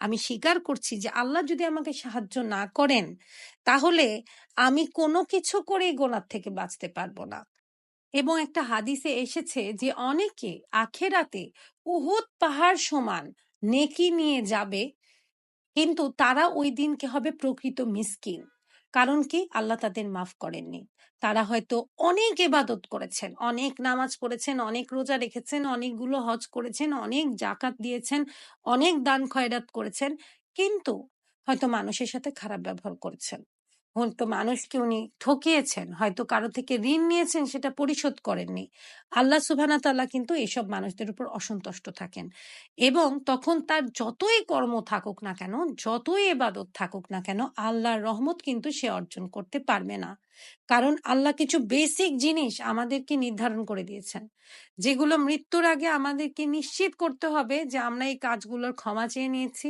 আমি স্বীকার করছি যে আল্লাহ যদি আমাকে সাহায্য না করেন, তাহলে আমি কোনো কিছু করেই গোনার থেকে বাঁচতে পারবো না। এবং একটা হাদিসে এসেছে যে অনেকে আখেরাতে উহুদ পাহাড় সমান নেকি নিয়ে যাবে, কিন্তু তারা ওই দিনকে হবে প্রকৃত মিসকিন। কারণ কি? আল্লাহ তাদের মাফ করেননি। তারা হয়তো অনেক ইবাদত করেছেন, অনেক নামাজ পড়েছেন, অনেক রোজা রেখেছেন, অনেকগুলো হজ করেছেন, অনেক জাকাত দিয়েছেন, অনেক দান খয়রাত করেছেন, কিন্তু হয়তো মানুষের সাথে খারাপ ব্যবহার করেছেন, হয়তো মানুষকে উনি ঠকিয়েছেন, হয়তো কারো থেকে ঋণ নিয়েছেন, সেটা পরিশোধ করেননি। আল্লাহ সুবহানাহু ওয়া তাআলা কিন্তু এসব মানুষদের উপর অসন্তুষ্ট থাকেন, এবং তখন তার যতই কর্ম থাকুক না কেন, যতই ইবাদত থাকুক না কেন, আল্লাহর রহমত কিন্তু সে অর্জন করতে পারবে না। কারণ আল্লাহ কিছু বেসিক জিনিস আমাদেরকে নির্ধারণ করে দিয়েছেন, যেগুলো মৃত্যুর আগে আমাদেরকে নিশ্চিত করতে হবে যে আমরা এই কাজগুলোর ক্ষমা চেয়ে নিয়েছি,